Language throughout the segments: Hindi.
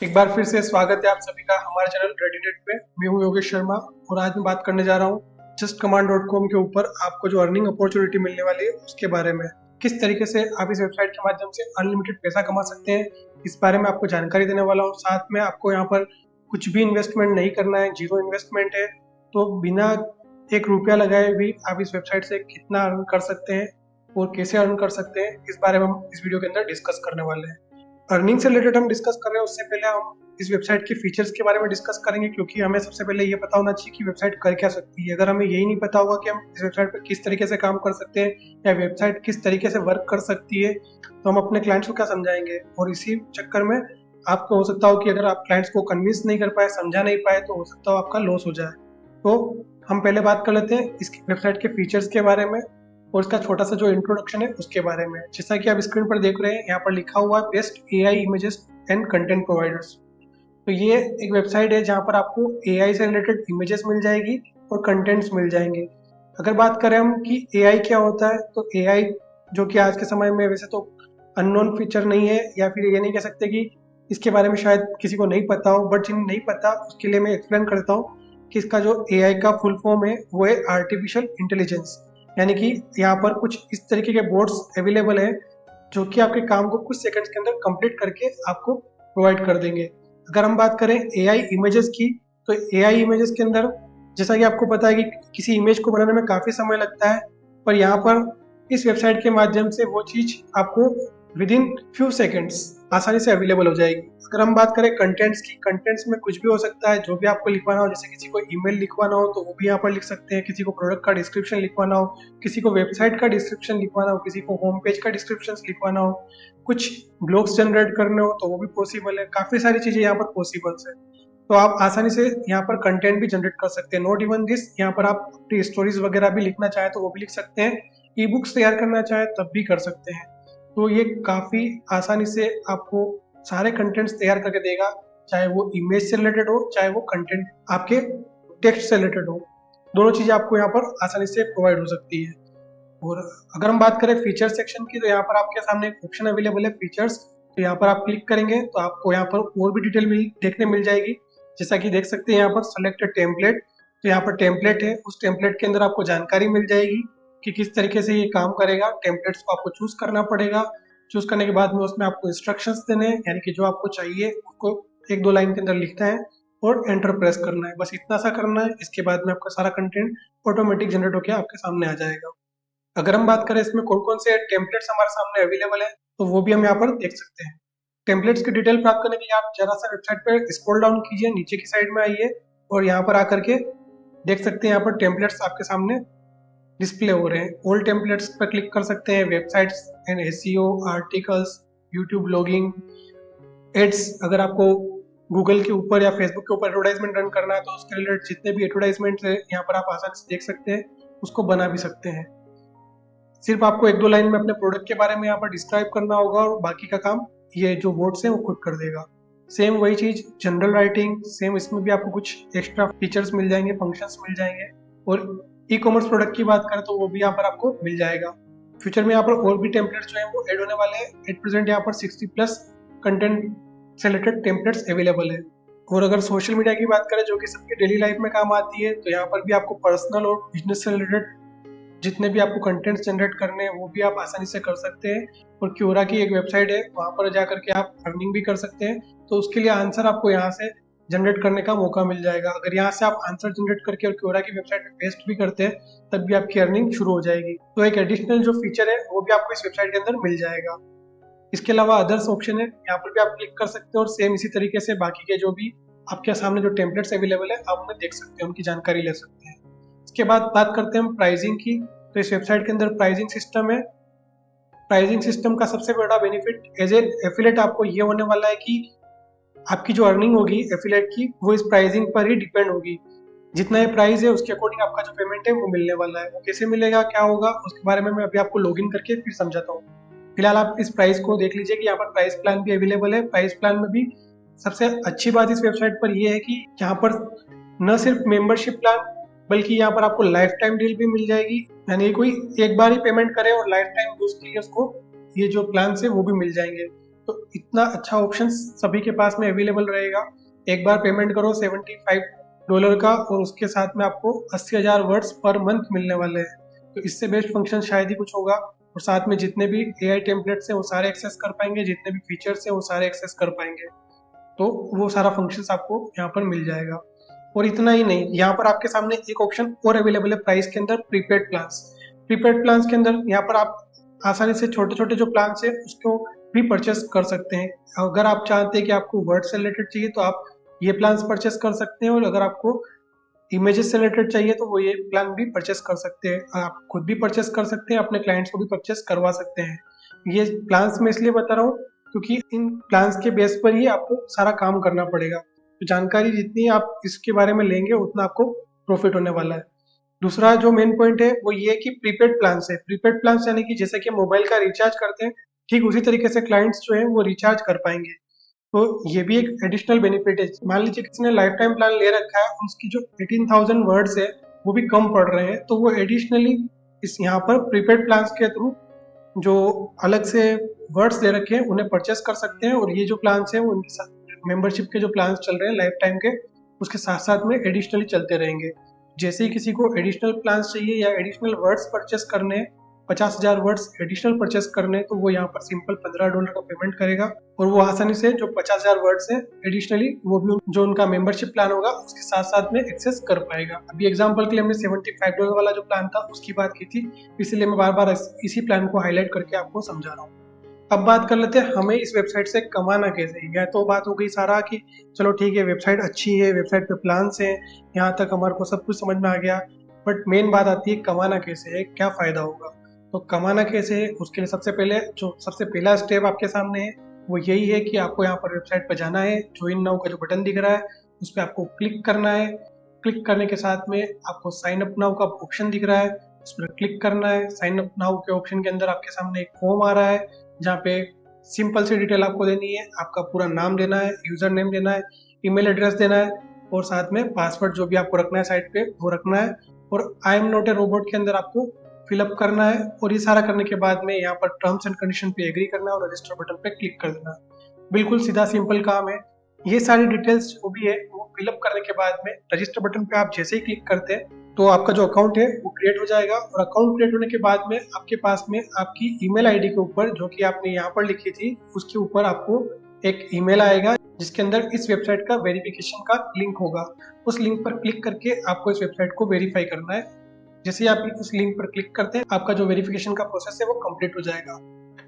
एक बार फिर से स्वागत है आप सभी का हमारे चैनल रेडिनेट पे। मैं हूँ योगेश शर्मा और आज मैं बात करने जा रहा हूँ justcommand.com के ऊपर आपको जो अर्निंग अपॉर्चुनिटी मिलने वाली है उसके बारे में। किस तरीके से आप इस वेबसाइट के माध्यम से अनलिमिटेड पैसा कमा सकते हैं, इस बारे में आपको जानकारी देने वाला हूँ। साथ में आपको यहाँ पर कुछ भी इन्वेस्टमेंट नहीं करना है, जीरो इन्वेस्टमेंट है। तो बिना एक रुपया लगाए भी आप इस वेबसाइट से कितना अर्न कर सकते हैं और कैसे अर्न कर सकते हैं, इस बारे में हम इस वीडियो के अंदर डिस्कस करने वाले हैं। अर्निंग से रिलेटेड हम डिस्कस कर रहे हैं, उससे पहले हम इस वेबसाइट के फीचर्स के बारे में डिस्कस करेंगे, क्योंकि हमें सबसे पहले ये पता होना चाहिए कि वेबसाइट कर क्या सकती है। अगर हमें यही नहीं पता होगा कि हम इस वेबसाइट पर किस तरीके से काम कर सकते हैं या वेबसाइट किस तरीके से वर्क कर सकती है, तो हम अपने क्लाइंट्स को क्या समझाएंगे। और इसी चक्कर में आपको हो सकता हो कि अगर आप क्लाइंट्स को कन्विंस नहीं कर पाए, समझा नहीं पाए, तो हो सकता हो आपका लॉस हो जाए। तो हम पहले बात कर लेते हैं इसकी वेबसाइट के फीचर्स के बारे में और इसका छोटा सा जो इंट्रोडक्शन है उसके बारे में। जैसा कि आप स्क्रीन पर देख रहे हैं, यहाँ पर लिखा हुआ है best AI images and content providers. तो ये एक वेबसाइट है जहाँ पर आपको एआई से रिलेटेड इमेजेस मिल जाएगी और कंटेंट्स मिल जाएंगे। अगर बात करें हम कि एआई क्या होता है, तो एआई जो कि आज के समय में वैसे तो अननोन फीचर नहीं है, या फिर ये नहीं कह सकते कि इसके बारे में शायद किसी को नहीं पता हो, बट जिन्हें नहीं पता उसके लिए मैं एक्सप्लेन करता हूँ कि इसका जो एआई का फुल फॉर्म है वो है आर्टिफिशियल इंटेलिजेंस। यानी कि यहाँ पर कुछ इस तरीके के बोर्ड्स अवेलेबल हैं जो कि आपके काम को कुछ सेकंड्स के अंदर कंप्लीट करके आपको प्रोवाइड कर देंगे। अगर हम बात करें एआई इमेजेस की, तो एआई इमेजेस के अंदर जैसा कि आपको पता है कि किसी इमेज को बनाने में काफ़ी समय लगता है, पर यहाँ पर इस वेबसाइट के माध्यम से वो चीज़ आपको विद इन फ्यू सेकेंड्स आसानी से अवेलेबल हो जाएगी। अगर हम बात करें कंटेंट्स की, कंटेंट्स में कुछ भी हो सकता है, जो भी आपको लिखवाना हो। जैसे किसी को ईमेल लिखवाना हो तो वो भी यहाँ पर लिख सकते हैं, किसी को प्रोडक्ट का डिस्क्रिप्शन लिखवाना हो, किसी को वेबसाइट का डिस्क्रिप्शन लिखवाना हो, किसी को होम पेज का डिस्क्रिप्शन लिखवाना हो, कुछ ब्लॉग्स जनरेट करने हो तो वो भी पॉसिबल है। काफ़ी सारी चीज़ें यहाँ पर पॉसिबल है। तो आप आसानी से यहाँ पर कंटेंट भी जनरेट कर सकते हैं। नॉट इवन दिस, यहाँ पर आप अपनी स्टोरीज वगैरह भी लिखना चाहे तो वो भी लिख सकते हैं, ई बुक्स तैयार करना चाहे तब भी कर सकते हैं। तो ये काफ़ी आसानी से आपको सारे कंटेंट्स तैयार करके देगा, चाहे वो इमेज से रिलेटेड हो, चाहे वो कंटेंट आपके टेक्स्ट से रिलेटेड हो। दोनों चीज़ें आपको यहाँ पर आसानी से प्रोवाइड हो सकती है। और अगर हम बात करें फीचर सेक्शन की, तो यहाँ पर आपके सामने एक ऑप्शन अवेलेबल है फीचर्स। तो यहाँ पर आप क्लिक करेंगे तो आपको यहाँ पर और भी डिटेल देखने मिल जाएगी। जैसा कि देख सकते हैं यहाँ पर सेलेक्ट टेम्पलेट, तो यहाँ पर टेम्पलेट है, उस टेम्पलेट के अंदर आपको जानकारी मिल जाएगी कि किस तरीके से ये काम करेगा। टेम्पलेट्स को आपको चूज करना पड़ेगा। चूज करने के बाद में उसमें आपको इंस्ट्रक्शंस देने हैं, यानी कि जो आपको चाहिए उसको एक दो लाइन के अंदर लिखना है और एंटर प्रेस करना है। बस इतना सा करना है। इसके बाद में आपका सारा कंटेंट ऑटोमेटिक जनरेट होकर आपके सामने आ जाएगा। अगर हम बात करें इसमें कौन कौन से टेम्पलेट्स हमारे सामने अवेलेबल है, तो वो भी हम यहाँ पर देख सकते हैं। टेम्पलेट्स की डिटेल प्राप्त करने के लिए आप जरा सा वेबसाइट पर स्क्रॉल डाउन कीजिए, नीचे की साइड में आइए और यहाँ पर आकर के देख सकते हैं यहाँ पर टेम्पलेट्स आपके सामने डिस्प्ले हो रहे हैं। ऑल टेम्पलेट्स पर क्लिक कर सकते हैं। Websites and SEO, articles, YouTube blogging, ads. अगर आपको गूगल के ऊपर या फेसबुक के ऊपर एडवर्टाइजमेंट रन करना है तो उसके रिलेटेड जितने भी एडवर्टाइजमेंट है यहाँ पर आप आसानी से देख सकते हैं, उसको बना भी सकते हैं। सिर्फ आपको एक दो लाइन में अपने प्रोडक्ट के बारे में यहाँ पर डिस्क्राइब करना होगा और बाकी का काम ये जो बोर्ड्स है वो खुद कर देगा। सेम वही चीज जनरल राइटिंग, सेम इसमें भी आपको कुछ एक्स्ट्रा फीचर्स मिल जाएंगे, फंक्शंस मिल जाएंगे। और ई कॉमर्स प्रोडक्ट की बात करें तो वो भी यहाँ पर आपको मिल जाएगा। फ्यूचर में यहाँ पर और भी टेम्पलेट्स जो है वो ऐड होने वाले हैं। एट प्रेजेंट यहाँ पर 60+ कंटेंट से रिलेटेड टेम्पलेट्स अवेलेबल है। और अगर सोशल मीडिया की बात करें जो कि सबकी डेली लाइफ में काम आती है, तो यहाँ पर भी आपको पर्सनल और बिजनेस से रिलेटेड जितने भी आपको कंटेंट्स जनरेट करने हैं वो भी आप आसानी से कर सकते हैं। और क्योरा की एक वेबसाइट है, वहाँ पर जाकर के आप अर्निंग भी कर सकते हैं। तो उसके लिए आंसर आपको यहाँ से जनरेट करने का मौका मिल जाएगा। अगर यहाँ से आप आंसर जनरेट करके और क्योरा की वेबसाइट पे पेस्ट भी करते हैं तब भी आपकी अर्निंग शुरू हो जाएगी। तो एक एडिशनल जो फीचर है वो भी आपको इस वेबसाइट के अंदर मिल जाएगा। इसके अलावा अदर्स ऑप्शन है, यहाँ पर भी आप क्लिक कर सकते हैं और सेम इसी तरीके से बाकी के जो भी आपके सामने जो टेम्पलेट्स अवेलेबल है आप उन्हें देख सकते हैं, उनकी जानकारी ले सकते हैं। इसके बाद बात करते हैं हम प्राइसिंग की। तो इस वेबसाइट के अंदर प्राइसिंग सिस्टम है। प्राइसिंग सिस्टम का सबसे बड़ा बेनिफिट एज ए एफिलेट आपको ये होने वाला है कि आपकी जो अर्निंग होगी एफिलेट की वो इस प्राइसिंग पर ही डिपेंड होगी। जितना ये प्राइस है उसके अकॉर्डिंग आपका जो पेमेंट है वो मिलने वाला है। वो कैसे मिलेगा, क्या होगा, उसके बारे में मैं अभी आपको लॉगिन करके फिर समझाता हूँ। फिलहाल आप इस प्राइस को देख लीजिए कि यहाँ पर प्राइस प्लान भी अवेलेबल है। प्राइस प्लान में भी सबसे अच्छी बात इस वेबसाइट पर यह है कि यहाँ पर न सिर्फ मेंबरशिप प्लान बल्कि यहाँ पर आपको लाइफ टाइम डील भी मिल जाएगी। यानी कोई एक बार ही पेमेंट करे और लाइफ टाइम यूज के लिए उसको ये जो प्लान है वो भी मिल जाएंगे। तो इतना अच्छा ऑप्शन सभी के पास में अवेलेबल रहेगा। एक बार पेमेंट करो $75 का और उसके साथ में आपको 80,000 वर्ड्स पर मंथ मिलने वाले हैं। तो इससे बेस्ट फंक्शन शायद ही कुछ होगा। और साथ में जितने भी AI टेम्पलेट्स हैं वो सारे एक्सेस कर पाएंगे, जितने भी फीचर्स हैं वो सारे एक्सेस कर पाएंगे। तो वो सारा फंक्शंस आपको यहाँ पर मिल जाएगा। और इतना ही नहीं, यहाँ पर आपके सामने एक ऑप्शन और अवेलेबल है प्राइस के अंदर, प्रीपेड प्लान्स। प्रीपेड प्लान्स के अंदर यहाँ पर आप आसानी से छोटे छोटे जो प्लान्स है उसको भी परचेस कर सकते हैं। अगर आप चाहते हैं कि आपको वर्ड से रिलेटेड चाहिए तो आप ये प्लान्स परचेस कर सकते हैं, और अगर आपको इमेजेस से रिलेटेड चाहिए तो वो ये प्लान भी परचेस कर सकते हैं। आप खुद भी परचेस कर सकते हैं, अपने क्लाइंट्स को भी परचेस करवा सकते हैं। ये प्लान्स मैं इसलिए बता रहा हूँ क्योंकि इन प्लान्स के बेस पर ही आपको सारा काम करना पड़ेगा। तो जानकारी जितनी आप इसके बारे में लेंगे उतना आपको प्रॉफिट होने वाला है। दूसरा जो मेन पॉइंट है वो ये कि प्रीपेड प्लान्स है। प्रीपेड प्लान्स यानी कि जैसे कि मोबाइल का रिचार्ज करते हैं, ठीक उसी तरीके से क्लाइंट्स जो है वो रिचार्ज कर पाएंगे। तो ये भी एक एडिशनल बेनिफिट है। मान लीजिए किसी ने लाइफ टाइम प्लान ले रखा है, उसकी जो 18,000 वर्ड्स है वो भी कम पड़ रहे हैं, तो वो एडिशनली इस यहाँ पर प्रीपेड प्लान्स के थ्रू जो अलग से वर्ड्स ले रखे हैं उन्हें परचेस कर सकते हैं। और ये जो प्लान्स हैं वो उनके साथ मेंबरशिप के जो प्लान्स चल रहे हैं लाइफ टाइम के, उसके साथ साथ में एडिशनली चलते रहेंगे। जैसे ही किसी को एडिशनल प्लान्स चाहिए या एडिशनल वर्ड्स परचेस करने, 50,000 वर्ड्स एडिशनल परचेस करने, तो वो यहाँ पर सिंपल $15 का पेमेंट करेगा और वो आसानी से जो 50,000 वर्ड्स है एडिशनली वो भी जो उनका मेंबरशिप प्लान होगा उसके साथ साथ में एक्सेस कर पाएगा। अभी एग्जांपल के लिए हमने $75 वाला जो प्लान था उसकी बात की थी, इसलिए मैं बार बार इसी प्लान को हाईलाइट करके आपको समझा रहा हूँ। अब बात कर लेते हैं हमें इस वेबसाइट से कमाना कैसे है। यह तो बात हो गई सारा कि चलो ठीक है, वेबसाइट अच्छी है, वेबसाइट पे प्लान्स हैं, यहाँ तक हमारे को सब कुछ समझ में आ गया। बट मेन बात आती है कमाना कैसे है, क्या फायदा होगा। तो कमाना कैसे है उसके लिए सबसे पहला स्टेप आपके सामने है वो यही है कि आपको यहाँ पर वेबसाइट पर जाना है। ज्वाइन नाउ का जो बटन दिख रहा है उस पर आपको क्लिक करना है। क्लिक करने के साथ में आपको साइन अप नाउ का ऑप्शन दिख रहा है, उस पर क्लिक करना है। साइन अप नाउ के ऑप्शन के अंदर आपके सामने एक फॉर्म आ रहा है जहाँ पे सिंपल सी डिटेल आपको देनी है। आपका पूरा नाम देना है, यूजर नेम देना है, ईमेल एड्रेस देना है और साथ में पासवर्ड जो भी आपको रखना है साइट पे वो रखना है। और I am not a robot के अंदर आपको फिलअप करना है। और ये सारा करने के बाद में यहाँ पर टर्म्स एंड कंडीशन पे एग्री करना है और रजिस्टर बटन पे क्लिक कर देना है। बिल्कुल सीधा सिंपल काम है। ये सारी डिटेल्स जो भी है वो फिलअप करने के बाद में रजिस्टर बटन पे आप जैसे ही क्लिक करते हैं तो आपका जो अकाउंट है वो क्रिएट हो जाएगा। और अकाउंट क्रिएट होने के बाद में आपके पास में आपकी ईमेल आईडी के ऊपर जो कि आपने यहाँ पर लिखी थी उसके ऊपर आपको एक ईमेल आएगा जिसके अंदर इस वेबसाइट का वेरिफिकेशन का लिंक होगा। उस लिंक पर क्लिक करके आपको इस वेबसाइट को वेरीफाई करना है। जैसे ही आप उस लिंक पर क्लिक करते हैं आपका जो वेरिफिकेशन का प्रोसेस है वो कंप्लीट हो जाएगा।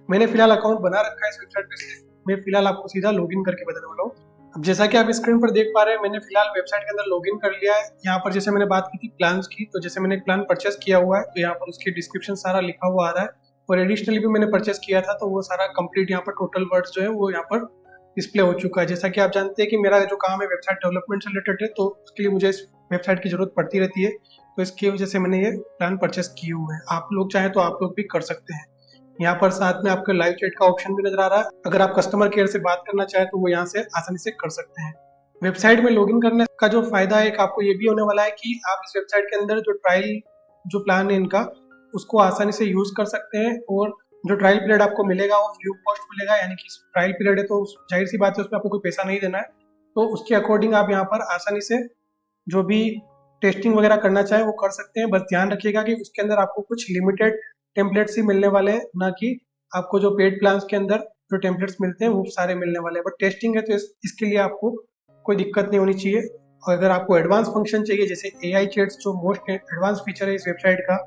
मैंने फिलहाल अकाउंट बना रखा है इस वेबसाइट पे, इसलिए मैं फिलहाल आपको सीधा लॉगिन करके बताने वाला हूँ। अब जैसा कि आप स्क्रीन पर देख पा रहे हैं मैंने फिलहाल वेबसाइट के अंदर लॉगिन कर लिया है। यहाँ पर जैसे मैंने बात की थी प्लान्स की, तो जैसे मैंने प्लान परचेस किया हुआ है तो यहाँ पर उसकी डिस्क्रिप्शन सारा लिखा हुआ आ रहा है। और एडिशनली भी मैंने परचेस किया था तो वो सारा कंप्लीट यहाँ पर टोटल वर्ड्स जो है वो यहाँ पर डिस्प्ले हो चुका है। जैसा कि आप जानते हैं कि मेरा जो काम है वेबसाइट डेवलपमेंट से रिलेटेड है, तो उसके लिए मुझे इस वेबसाइट की जरूरत पड़ती रहती है, तो इसकी वजह से मैंने ये प्लान परचेस किए हुए हैं। आप लोग चाहें तो आप लोग भी कर सकते हैं। यहाँ पर साथ में आपको लाइव चैट का ऑप्शन भी नजर आ रहा है। अगर आप कस्टमर केयर से बात करना चाहें तो वो यहाँ से आसानी से कर सकते हैं। वेबसाइट में लॉगिन करने का जो फायदा है आपको ये भी होने वाला है कि आप इस वेबसाइट के अंदर जो ट्रायल जो प्लान है इनका उसको आसानी से यूज कर सकते हैं। और जो ट्रायल पीरियड आपको मिलेगा वो फ्री ऑफ कॉस्ट मिलेगा, यानी कि ट्रायल पीरियड है तो जाहिर सी बात है उसमें आपको कोई पैसा नहीं देना है। तो उसके अकॉर्डिंग आप यहाँ पर आसानी से जो भी टेस्टिंग वगैरह करना चाहे वो कर सकते हैं। बस ध्यान रखिएगा कि उसके अंदर आपको कुछ लिमिटेड टेम्पलेट्स ही मिलने वाले हैं, ना कि आपको जो पेड प्लान्स के अंदर जो टेम्पलेट्स मिलते हैं वो सारे मिलने वाले हैं। बट टेस्टिंग है तो इसके लिए आपको कोई दिक्कत नहीं होनी चाहिए। और अगर आपको एडवांस फंक्शन चाहिए जैसे AI चैट्स जो मोस्ट एडवांस फीचर है इस वेबसाइट का,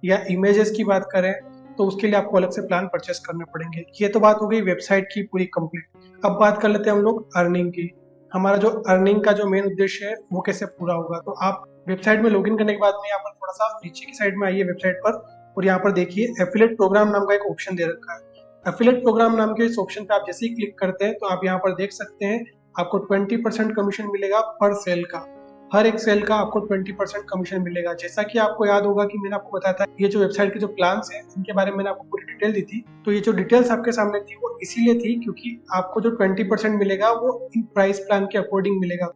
या इमेजेस की बात करें तो उसके लिए आपको अलग से प्लान परचेस करने पड़ेंगे। ये तो बात हो गई वेबसाइट की पूरी कंप्लीट। अब बात कर लेते हैं हम लोग अर्निंग की। हमारा जो अर्निंग का जो मेन उद्देश्य है वो कैसे पूरा होगा। तो आप वेबसाइट में लॉगिन करने के बाद में यहाँ पर थोड़ा सा नीचे की साइड में आइए वेबसाइट पर, और यहाँ पर देखिए एफिलिएट प्रोग्राम नाम का एक ऑप्शन दे रखा है। एफिलिएट प्रोग्राम नाम के इस ऑप्शन पे आप जैसे ही क्लिक करते हैं तो आप यहाँ पर देख सकते हैं आपको 20% कमीशन मिलेगा पर सेल का। हर एक सेल का आपको 20% कमीशन मिलेगा। जैसा कि आपको याद होगा कि मैंने आपको बताया था ये जो वेबसाइट के जो प्लान्स हैं इनके बारे में मैंने आपको पूरी डिटेल दी थी। तो ये जो डिटेल्स आपके सामने थी वो इसीलिए थी क्योंकि आपको जो 20% मिलेगा वो इन प्राइस प्लान के अकॉर्डिंग मिलेगा।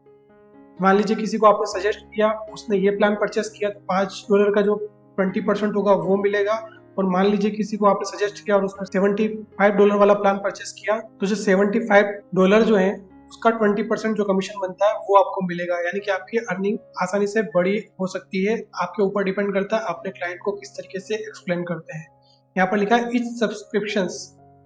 मान लीजिए किसी को आपने सजेस्ट किया, उसने ये प्लान परचेस किया तो $5 का जो 20% होगा वो मिलेगा। और मान लीजिए किसी को आपने सजेस्ट किया और उसने $75 वाला प्लान परचेस किया, तो जो $75 जो है उसका 20% जो कमीशन बनता है वो आपको मिलेगा। यानी कि आपकी अर्निंग आसानी से बड़ी हो सकती है। आपके ऊपर डिपेंड करता है अपने क्लाइंट को किस तरीके से एक्सप्लेन करते हैं। यहाँ पर लिखा है ईच सब्सक्रिप्शन,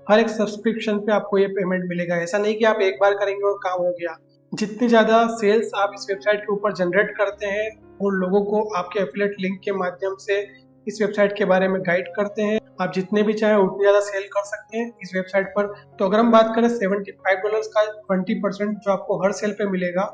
हर एक सब्सक्रिप्शन पे आपको ये पेमेंट मिलेगा। ऐसा नहीं कि आप एक बार करेंगे और काम हो गया। जितनी ज्यादा सेल्स आप इस वेबसाइट के ऊपर जनरेट करते हैं और लोगों को आपके एफिलिएट लिंक के माध्यम से इस वेबसाइट के बारे में गाइड करते हैं, आप जितने भी चाहें उतनी ज्यादा सेल कर सकते हैं इस वेबसाइट पर। तो अगर हम बात करें $75 का 20% जो आपको हर सेल पे मिलेगा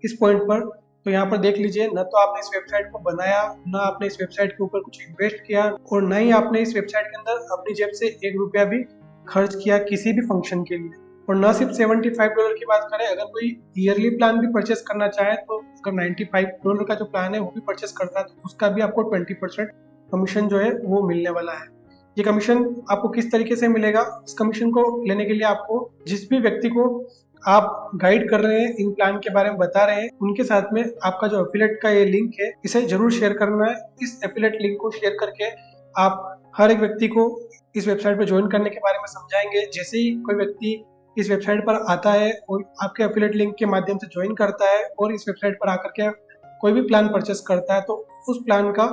इस पॉइंट पर, तो यहाँ पर देख लीजिए, न तो आपने इस वेबसाइट को बनाया, न आपने इस वेबसाइट के ऊपर कुछ इन्वेस्ट किया और न ही आपने इस वेबसाइट के अंदर अपनी जेब से $1 भी खर्च किया किसी भी फंक्शन के लिए। और न सिर्फ $75 की बात करें, अगर कोई ईयरली प्लान भी परचेस करना चाहे तो अगर $95 का जो प्लान है वो भी परचेस करता है तो उसका भी आपको 20% कमीशन जो है वो मिलने वाला है। ये कमीशन आपको किस तरीके से मिलेगा, इस कमीशन को लेने के लिए आपको जिस भी व्यक्ति को आप गाइड कर रहे हैं, इन प्लान के बारे में बता रहे हैं, उनके साथ में आपका जो एफिलिएट का ये लिंक है इसे जरूर शेयर करना है। इस एफिलिएट लिंक को शेयर करके आप हर एक व्यक्ति को इस वेबसाइट पर ज्वाइन करने के बारे में समझाएंगे। जैसे ही कोई व्यक्ति इस वेबसाइट पर आता है और आपके एफिलिएट लिंक के माध्यम से ज्वाइन करता है और इस वेबसाइट पर आकर के कोई भी प्लान परचेस करता है तो उस प्लान का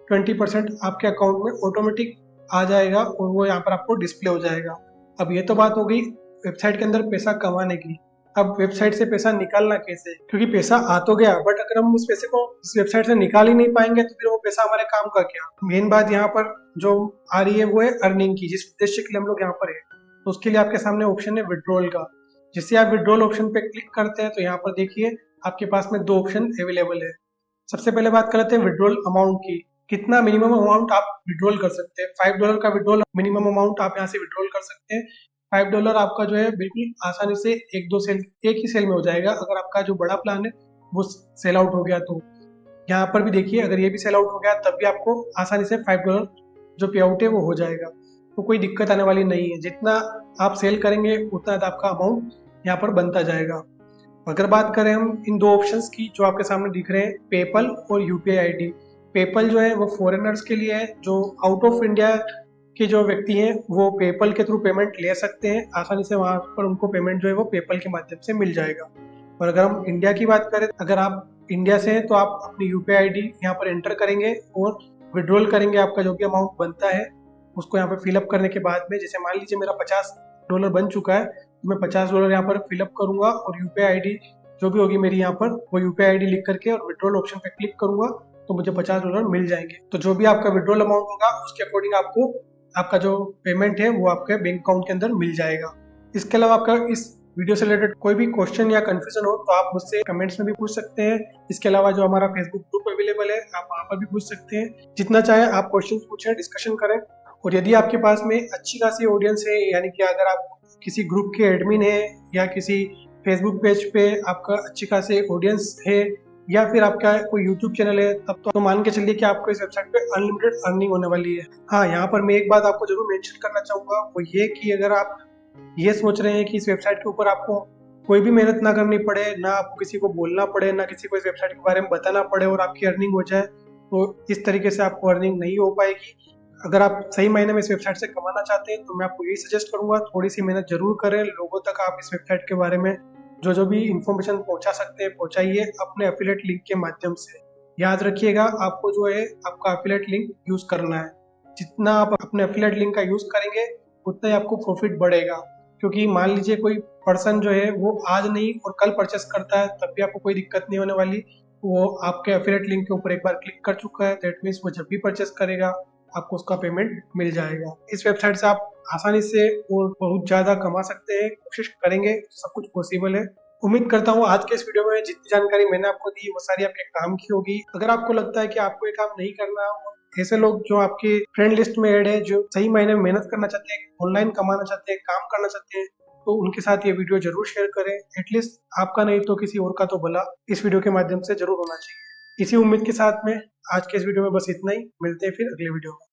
20% आपके अकाउंट में ऑटोमेटिक आ जाएगा और वो यहाँ पर आपको डिस्प्ले हो जाएगा। अब ये तो बात हो गई वेबसाइट के अंदर पैसा कमाने की। अब वेबसाइट से पैसा निकालना कैसे, क्योंकि पैसा आ तो गया बट अगर हम उस पैसे को इस वेबसाइट से निकाल ही नहीं पाएंगे तो फिर वो पैसा हमारे काम का क्या। मेन बात यहाँ पर जो आ रही है वो है अर्निंग की, जिस उद्देश्य के लिए हम लोग यहाँ पर है। तो उसके लिए आपके सामने ऑप्शन है विड्रॉल का। जिससे आप विड्रॉल ऑप्शन पे क्लिक करते हैं तो यहाँ पर देखिए आपके पास में 2 ऑप्शन अवेलेबल है। सबसे पहले बात करते हैं विड्रॉल अमाउंट की, कितना मिनिमम अमाउंट आप विड्रॉल कर सकते हैं। $5 का विड्रॉल मिनिमम अमाउंट आप यहाँ से विड्रॉल कर सकते हैं। $5 आपका जो है बिल्कुल आसानी से एक ही सेल में हो जाएगा अगर आपका जो बड़ा प्लान है वो सेल आउट हो गया तो। यहाँ पर भी देखिए अगर ये भी सेल आउट हो गया तब भी आपको आसानी से $5 जो पे आउट है वो हो जाएगा। तो कोई दिक्कत आने वाली नहीं है, जितना आप सेल करेंगे उतना आपका अमाउंट यहाँ पर बनता जाएगा। अगर बात करें हम इन 2 ऑप्शंस की जो आपके सामने दिख रहे हैं, पेपल और यूपीआई आईडी। पेपल जो है वो फॉरेनर्स के लिए है, जो आउट ऑफ इंडिया के जो व्यक्ति हैं वो पेपल के थ्रू पेमेंट ले सकते हैं आसानी से। वहाँ पर उनको पेमेंट जो है वो पेपल के माध्यम से मिल जाएगा। और अगर हम इंडिया की बात करें, अगर आप इंडिया से हैं तो आप अपनी यूपीआई आईडी यहाँ पर एंटर करेंगे और विड्रॉल करेंगे। आपका जो भी अमाउंट बनता है उसको यहाँ पर फिलअप करने के बाद में, जैसे मान लीजिए मेरा $50 बन चुका है तो मैं $50 यहाँ पर फिलअप करूंगा और यूपीआई आईडी जो भी होगी मेरी यहाँ पर वो यूपीआई आईडी लिख करके और विड्रॉल ऑप्शन पे क्लिक करूंगा तो मुझे $50 मिल जाएंगे। तो जो भी आपका विड्रॉल अमाउंट होगा उसके अकॉर्डिंग आपको आपका जो पेमेंट है वो आपके बैंक अकाउंट के अंदर मिल जाएगा। इसके अलावा आपका इस वीडियो से रिलेटेड कोई भी क्वेश्चन या कंफ्यूजन हो तो आप मुझसे कमेंट्स में भी पूछ सकते हैं। इसके अलावा जो हमारा फेसबुक ग्रुप अवेलेबल है आप वहाँ पर भी पूछ सकते हैं। जितना चाहे आप क्वेश्चन पूछें, डिस्कशन करें। और यदि आपके पास में अच्छी खासी ऑडियंस है, यानी कि अगर आप किसी ग्रुप के एडमिन है या किसी फेसबुक पेज पे आपका अच्छी खासी ऑडियंस है या फिर आपका कोई यूट्यूब चैनल है, तब तो मान के चलिए कि आपको इस वेबसाइट पे अनलिमिटेड अर्निंग होने वाली है। हाँ, यहाँ पर मैं एक बात आपको जरूर मेंशन करना चाहूँगा, वो ये कि अगर आप ये सोच रहे हैं कि इस वेबसाइट के ऊपर आपको कोई भी मेहनत ना करनी पड़े, ना आपको किसी को बोलना पड़े, ना किसी को इस वेबसाइट के बारे में बताना पड़े और आपकी अर्निंग हो जाए, तो इस तरीके से आपको अर्निंग नहीं हो पाएगी। अगर आप सही मायने में इस वेबसाइट से कमाना चाहते हैं तो मैं आपको यही सजेस्ट करूंगा, थोड़ी सी मेहनत जरूर करें। लोगों तक आप इस वेबसाइट के बारे में जो भी इंफॉर्मेशन पहुंचा सकते हैं पहुंचाइए अपने एफिलिएट लिंक के माध्यम से। याद रखिएगा आपको जो है आपका एफिलिएट लिंक यूज करना है। जितना आप अपने एफिलिएट लिंक का यूज करेंगे उतना ही आपको प्रॉफिट बढ़ेगा। क्योंकि मान लीजिए कोई पर्सन जो है वो आज नहीं और कल परचेस करता है तब भी आपको कोई दिक्कत नहीं होने वाली। वो आपके एफिलिएट लिंक के ऊपर एक बार क्लिक कर चुका है, दैट मीन्स वो जब भी परचेस करेगा आपको उसका पेमेंट मिल जाएगा। इस वेबसाइट से आप आसानी से और बहुत ज्यादा कमा सकते हैं। कोशिश करेंगे सब कुछ पॉसिबल है। उम्मीद करता हूँ आज के इस वीडियो में जितनी जानकारी मैंने आपको दी वो सारी आपके काम की होगी। अगर आपको लगता है कि आपको ये काम नहीं करना, ऐसे लोग जो आपके फ्रेंड लिस्ट में ऐड है जो सही मायने में मेहनत करना चाहते हैं, ऑनलाइन कमाना चाहते हैं, काम करना चाहते हैं, तो उनके साथ ये वीडियो जरूर शेयर करें। एटलीस्ट आपका नहीं तो किसी और का तो भला इस वीडियो के माध्यम से जरूर होना चाहिए। इसी उम्मीद के साथ में आज के इस वीडियो में बस इतना ही। मिलते हैं फिर अगले वीडियो में।